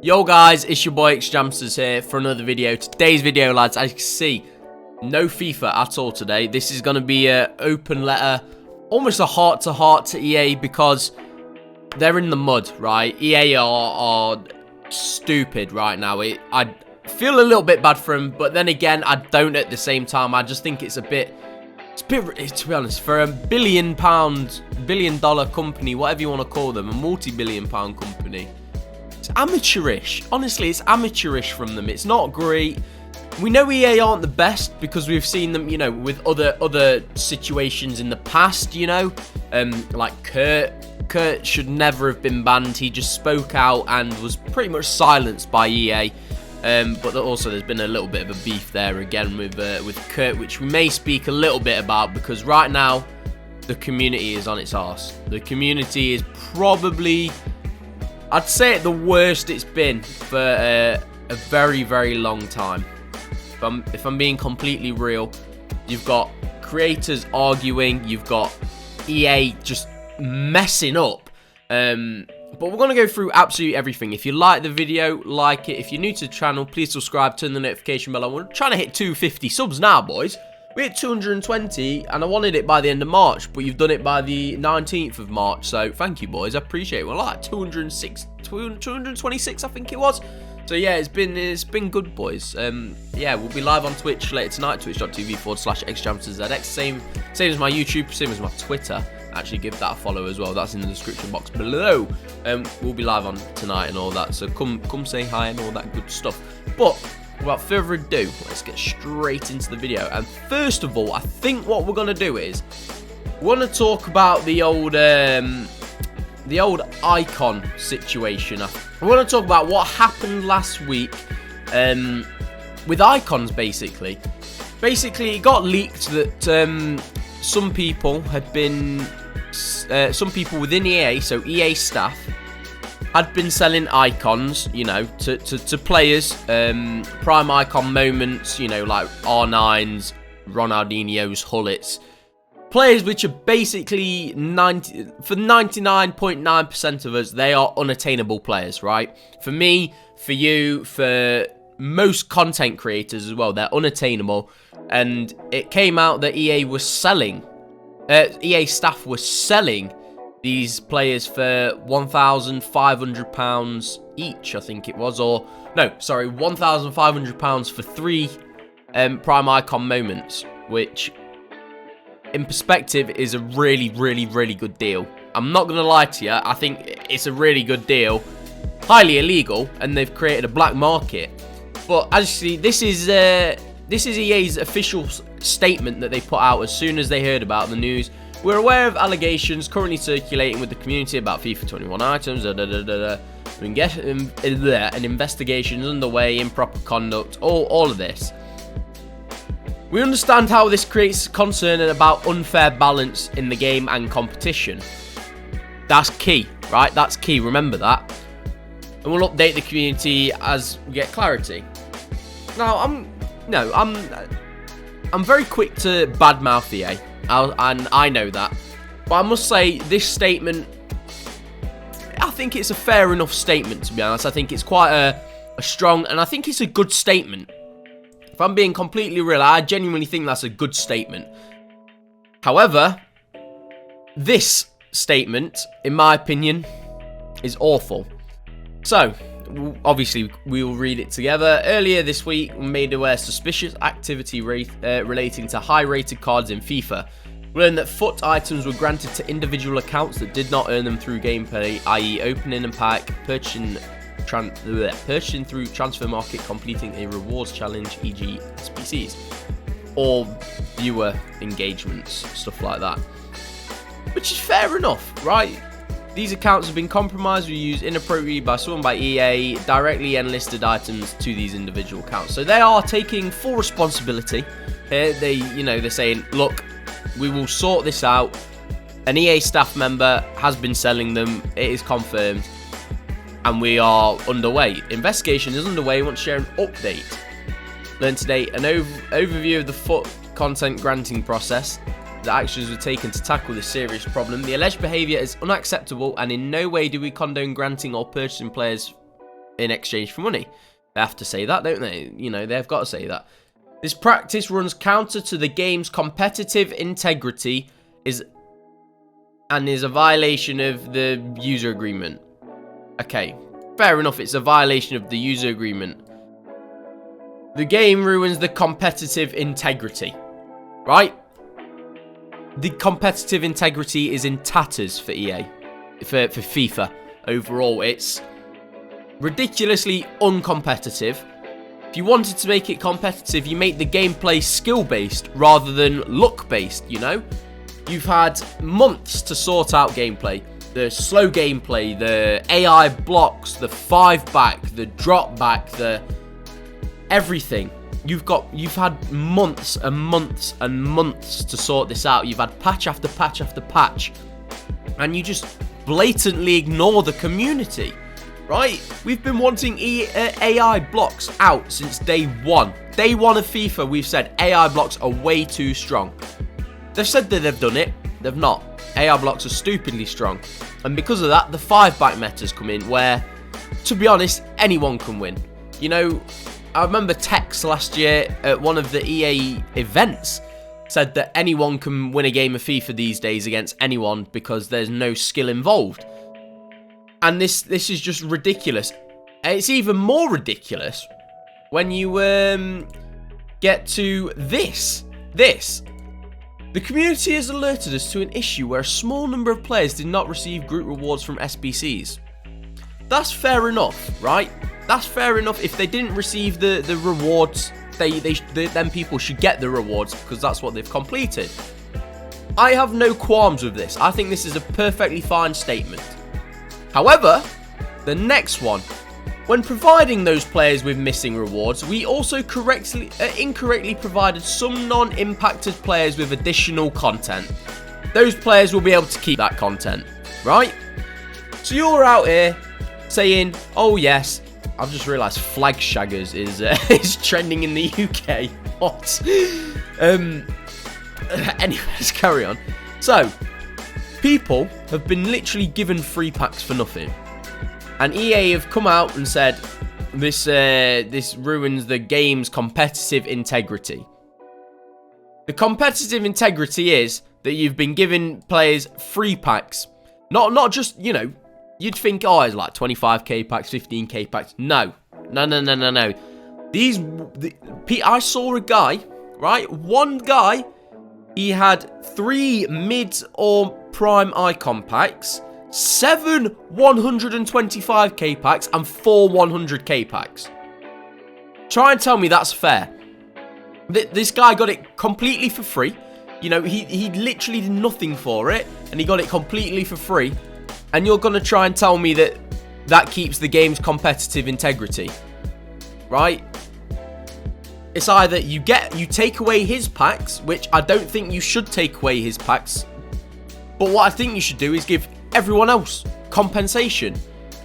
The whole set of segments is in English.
Yo guys, it's your boy XJamsters here for another video. Today's video, lads, as you can see, no FIFA at all today. This is going to be an open letter, almost a heart-to-heart to EA because they're in the mud, right? EA are stupid right now. I feel a little bit bad for them, but then again, I don't at the same time. I just think it's a bit, to be honest, for a billion dollar company, whatever you want to call them, a multi-billion pound company. It's amateurish. Honestly, it's amateurish from them. It's not great. We know EA aren't the best because we've seen them, you know, with other situations in the past, you know. Like Kurt. Kurt should never have been banned. He just spoke out and was pretty much silenced by EA. But also there's been a little bit of a beef there again with Kurt, which we may speak a little bit about because right now the community is on its arse. The community is probably, I'd say, it the worst it's been for a very, very long time. If I'm being completely real, you've got creators arguing, you've got EA just messing up. But we're going to go through absolutely everything. If you like the video, like it. If you're new to the channel, please subscribe, turn the notification bell on. We're trying to hit 250 subs now, boys. We hit 220, and I wanted it by the end of March, but you've done it by the 19th of March, so thank you, boys. I appreciate it. We're like 226, I think it was. So yeah, it's been good, boys. Yeah, we'll be live on Twitch later tonight, twitch.tv/xjamsterzx. Same as my YouTube, same as my Twitter. Actually, give that a follow as well. That's in the description box below. We'll be live on tonight and all that, so come say hi and all that good stuff. But without further ado, let's get straight into the video. And first of all, I think what we're gonna do is we want to talk about the old icon situation. I want to talk about what happened last week with icons. Basically, it got leaked that some people within EA, so EA staff, had been selling icons, you know, to players, prime icon moments, you know, like R9s, Ronaldinho's, Hullets, players which are basically for 99.9% of us, they are unattainable players, right? For me, for you, for most content creators as well, they're unattainable. And it came out that EA staff was selling these players for £1,500 each, I think it was, or no, sorry, £1,500 for 3 prime icon moments, which in perspective is a really, really, really good deal. I'm not gonna lie to you, I think it's a really good deal. Highly illegal, and they've created a black market. But as you see, this is EA's official statement that they put out as soon as they heard about the news. We're aware of allegations currently circulating with the community about FIFA 21 items. We can get an investigation is underway, improper conduct, all of this. We understand how this creates concern about unfair balance in the game and competition. That's key, right? That's key. Remember that. And we'll update the community as we get clarity. Now, I'm very quick to badmouth EA, and I know that. But I must say, this statement, I think it's a fair enough statement, to be honest. I think it's quite a strong, and I think it's a good statement. If I'm being completely real, I genuinely think that's a good statement. However, this statement, in my opinion, is awful. So, obviously, we will read it together. Earlier this week, we made aware suspicious activity relating to high-rated cards in FIFA. We learned that FUT items were granted to individual accounts that did not earn them through gameplay, i.e. opening a pack, purchasing through transfer market, completing a rewards challenge, e.g. SBCs, or viewer engagements, stuff like that. Which is fair enough, right? These accounts have been compromised or used inappropriately by someone by EA, directly enlisted items to these individual accounts. So they are taking full responsibility here. They're saying, look, we will sort this out. An EA staff member has been selling them. It is confirmed. And we are underway. Investigation is underway. We want to share an update. Learn today an overview of the FUT content granting process. The actions were taken to tackle this serious problem. The alleged behaviour is unacceptable, and in no way do we condone granting or purchasing players in exchange for money. They have to say that, don't they? You know, they've got to say that. This practice runs counter to the game's competitive integrity and is a violation of the user agreement. Okay, fair enough, it's a violation of the user agreement. The game ruins the competitive integrity, right? The competitive integrity is in tatters for EA, for FIFA. Overall, it's ridiculously uncompetitive. If you wanted to make it competitive, you make the gameplay skill-based rather than luck-based, you know? You've had months to sort out gameplay. The slow gameplay, the AI blocks, the 5-back, the drop-back, the everything. You've had months and months and months to sort this out. You've had patch after patch after patch. And you just blatantly ignore the community. Right? We've been wanting AI blocks out since day one. Day one of FIFA, we've said AI blocks are way too strong. They've said that they've done it. They've not. AI blocks are stupidly strong. And because of that, the 5-back metas come in where, to be honest, anyone can win. You know, I remember Tex last year at one of the EA events said that anyone can win a game of FIFA these days against anyone because there's no skill involved. And this is just ridiculous. It's even more ridiculous when you get to this. The community has alerted us to an issue where a small number of players did not receive group rewards from SBCs. That's fair enough, right? That's fair enough. If they didn't receive the rewards, then people should get the rewards because that's what they've completed. I have no qualms with this. I think this is a perfectly fine statement. However, the next one, when providing those players with missing rewards, we also incorrectly provided some non-impacted players with additional content. Those players will be able to keep that content, right? So you're out here saying, oh yes, I've just realised Flag Shaggers is trending in the UK. What? Anyways, carry on. So, people have been literally given free packs for nothing. And EA have come out and said, this ruins the game's competitive integrity. The competitive integrity is that you've been giving players free packs. Not just, you know, you'd think, oh, it's like 25k packs, 15k packs. No. I saw a guy, right? One guy, he had 3 mid or prime icon packs, 7 125k packs, and 4 100k packs. Try and tell me that's fair. This guy got it completely for free. You know, he literally did nothing for it, and he got it completely for free. And you're going to try and tell me that keeps the game's competitive integrity, right? It's either you take away his packs, which I don't think you should take away his packs. But what I think you should do is give everyone else compensation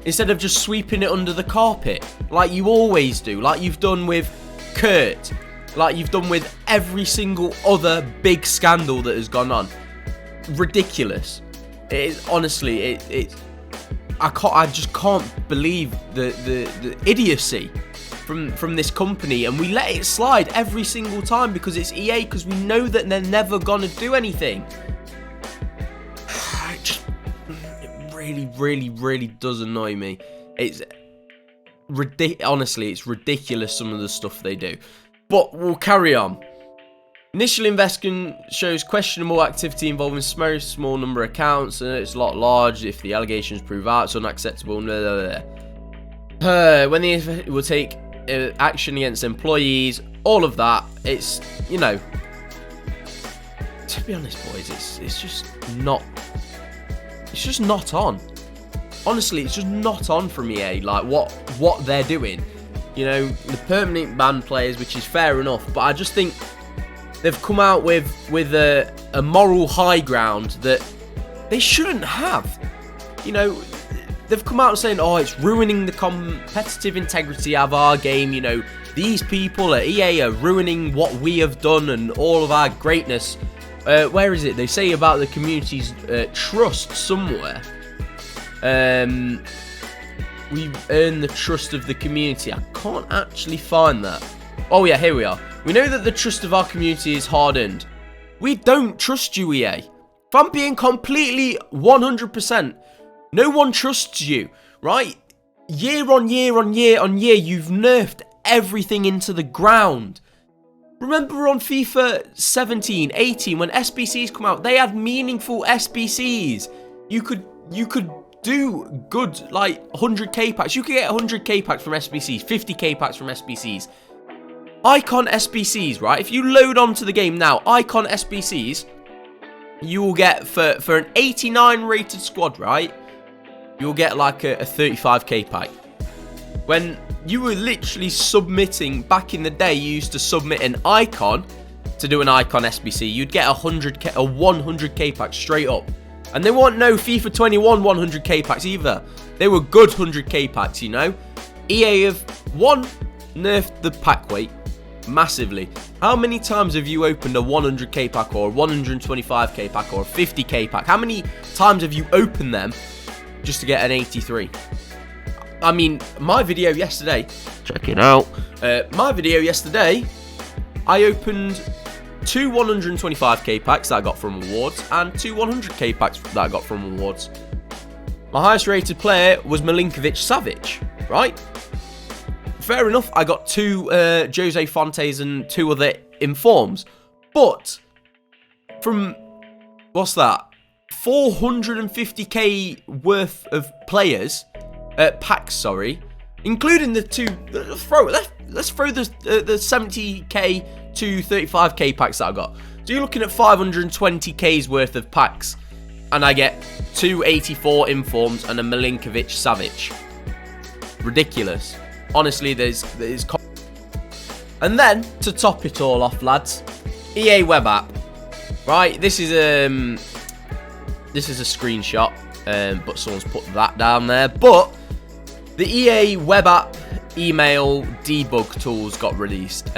instead of just sweeping it under the carpet like you always do, like you've done with Kurt, like you've done with every single other big scandal that has gone on. Ridiculous. It is, honestly, I just can't believe the idiocy from this company, and we let it slide every single time because it's EA, because we know that they're never gonna do anything. It really does annoy me. It's honestly, it's ridiculous some of the stuff they do. But we'll carry on. Initial investment shows questionable activity involving small number of accounts, and it's a lot large if the allegations prove out. It's unacceptable. When they will take action against employees, all of that. It's, you know, to be honest, boys, it's just not on. Honestly, it's just not on from EA. Like what they're doing. You know, the permanent ban players, which is fair enough, but I just think they've come out with a moral high ground that they shouldn't have. You know, they've come out saying, oh, it's ruining the competitive integrity of our game. You know, these people at EA are ruining what we have done and all of our greatness. Where is it? They say about the community's trust somewhere. we've earned the trust of the community. I can't actually find that. Oh yeah, here we are. We know that the trust of our community is hard-earned. We don't trust you, EA. If I'm being completely 100%, no one trusts you, right? Year on year on year on year, you've nerfed everything into the ground. Remember on FIFA 17, 18, when SBCs come out, they had meaningful SBCs. You could do good, like, 100k packs. You could get 100k packs from SBCs, 50k packs from SBCs. Icon SBCs, right? If you load onto the game now, Icon SBCs, you will get, for an 89 rated squad, right? You'll get like a 35k pack. When you were literally submitting, back in the day, you used to submit an icon to do an icon SBC. You'd get a 100k pack straight up. And they weren't no FIFA 21 100k packs either. They were good 100k packs, you know. EA have, one, nerfed the pack weight massively. How many times have you opened a 100k pack or a 125k pack or a 50k pack? How many times have you opened them just to get an 83? I mean, my video yesterday, check it out. My video yesterday, I opened 2 125k packs that I got from awards and 2 100k packs that I got from awards. My highest rated player was Milinkovic-Savic, right? Fair enough, I got 2 Jose Fontes and 2 other informs. But from, what's that? 450k worth of players, packs, sorry, including the 2. Let's throw the 70k to 35k packs that I got. So you're looking at 520k's worth of packs, and I get 2 84 informs and a Milinkovic-Savic. Ridiculous. Honestly, there's. And then to top it all off, lads, EA web app. Right, this is a screenshot, but someone's put that down there. But the EA web app email debug tools got released.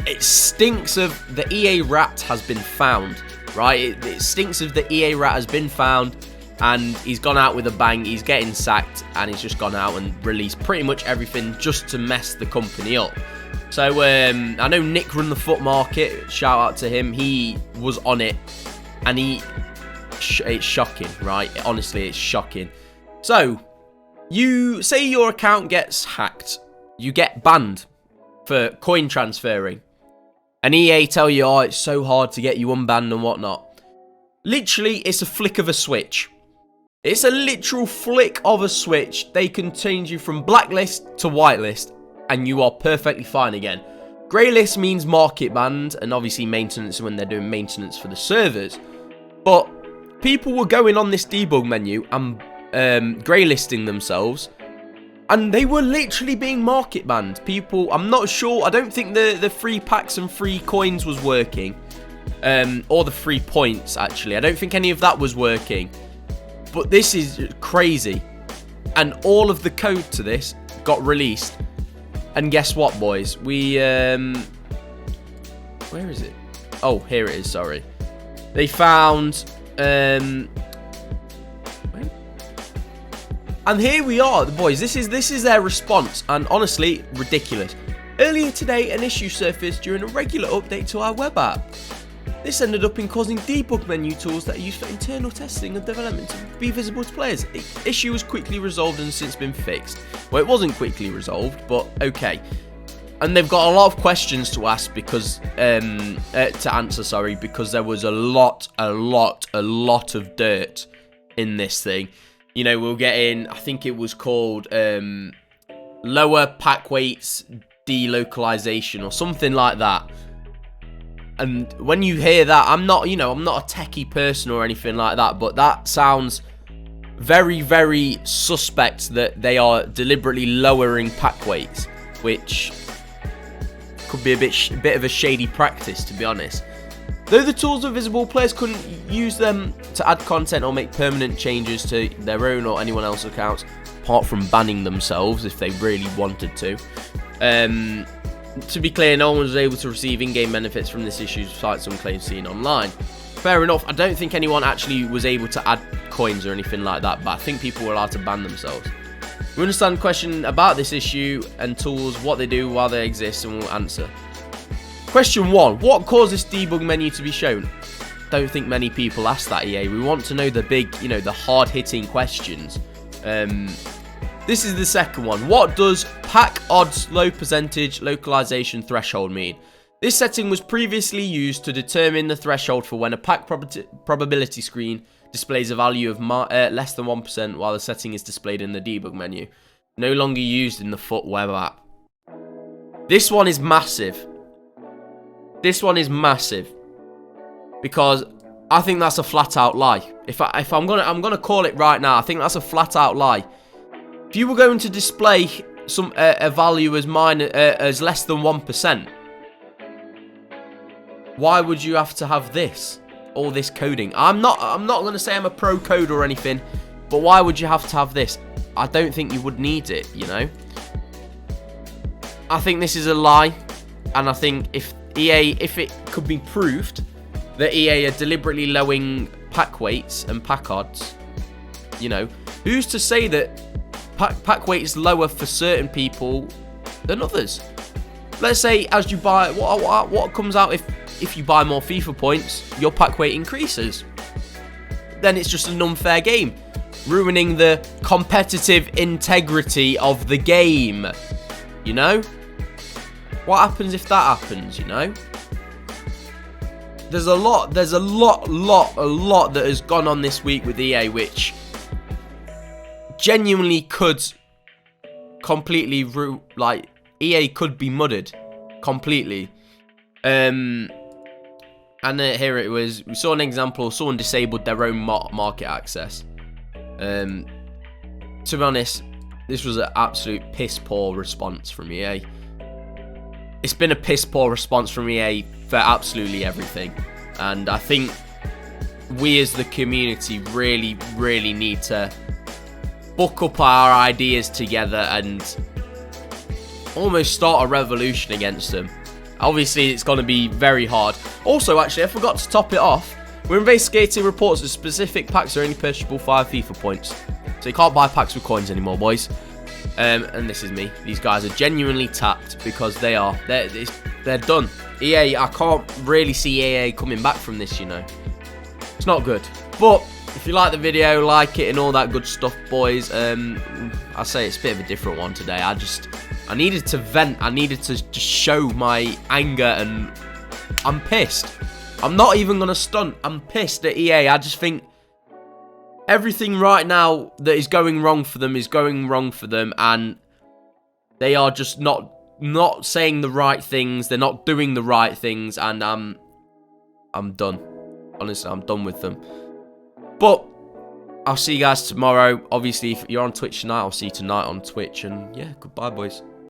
It stinks of the EA rat has been found, right? It stinks of the EA rat has been found, and he's gone out with a bang. He's getting sacked, and he's just gone out and released pretty much everything just to mess the company up. So I know Nick run the Foot Market. Shout out to him. He was on it, and it's shocking, right? Honestly, it's shocking. So you say your account gets hacked, you get banned for coin transferring, and EA tell you, oh, it's so hard to get you unbanned and whatnot. Literally, it's a flick of a switch. It's a literal flick of a switch. They can change you from blacklist to whitelist, and you are perfectly fine again. Greylist means market banned, and obviously maintenance when they're doing maintenance for the servers. But people were going on this debug menu and greylisting themselves, and they were literally being market banned. People, I'm not sure, I don't think the free packs and free coins was working, or the free points, actually. I don't think any of that was working. But this is crazy. And all of the code to this got released. And guess what, boys? We, where is it? Oh, here it is, sorry. They found, and here we are, boys. This is their response, and honestly, ridiculous. Earlier today, an issue surfaced during a regular update to our web app. This ended up in causing debug menu tools that are used for internal testing and development to be visible to players. The issue was quickly resolved and since been fixed. Well, it wasn't quickly resolved, but okay. And they've got a lot of questions to ask because to answer, sorry, because there was a lot of dirt in this thing. You know, we'll get in, I think it was called lower pack weights delocalization or something like that. And when you hear that, I'm not a techie person or anything like that, but that sounds very, very suspect that they are deliberately lowering pack weights, which could be a bit of a shady practice, to be honest. Though the tools are visible, players couldn't use them to add content or make permanent changes to their own or anyone else's accounts, apart from banning themselves if they really wanted to. To be clear, no one was able to receive in-game benefits from this issue, despite some claims seen online. Fair enough, I don't think anyone actually was able to add coins or anything like that, but I think people were allowed to ban themselves. We understand the question about this issue and tools, what they do, why they exist, and we'll answer. Question 1. What caused this debug menu to be shown? Don't think many people ask that, EA. We want to know the big, you know, the hard-hitting questions. This is the second one. What does pack odds low percentage localization threshold mean? This setting was previously used to determine the threshold for when a pack probability screen displays a value of less than 1% while the setting is displayed in the debug menu. No longer used in the FUT web app. This one is massive. This one is massive. Because I think that's a flat out lie. I'm gonna call it right now. I think that's a flat out lie. If you were going to display a value as less than 1%, why would you have to have this? All this coding. I'm not gonna say I'm a pro coder or anything, but why would you have to have this? I don't think you would need it, you know? I think this is a lie, and I think if it could be proved that EA are deliberately lowering pack weights and pack odds, you know, who's to say that pack weight is lower for certain people than others? Let's say as you buy, what comes out if you buy more FIFA points, your pack weight increases. Then it's just an unfair game, ruining the competitive integrity of the game, you know? What happens if that happens, you know? There's a lot that has gone on this week with EA, which genuinely could completely EA could be mudded completely. And here it was. We saw an example of someone disabled their own market access. To be honest, this was an absolute piss poor response from EA. It's been a piss poor response from EA for absolutely everything, and I think we as the community really need to book up our ideas together and almost start a revolution against them. Obviously, it's going to be very hard. Also, actually, I forgot to top it off. We're investigating reports that specific packs are only purchasable via FIFA points, so you can't buy packs with coins anymore, boys. And this is me. These guys are genuinely tapped because they're done. EA, I can't really see EA coming back from this, you know. It's not good. But if you like the video, like it and all that good stuff, boys. I say it's a bit of a different one today. I needed to vent. I needed to just show my anger, and I'm pissed. I'm not even going to stunt. I'm pissed at EA. I just think everything right now that is going wrong for them is going wrong for them, and they are just not saying the right things. They're not doing the right things, and I'm done. Honestly, I'm done with them. But I'll see you guys tomorrow. Obviously, if you're on Twitch tonight, I'll see you tonight on Twitch. And yeah, goodbye, boys.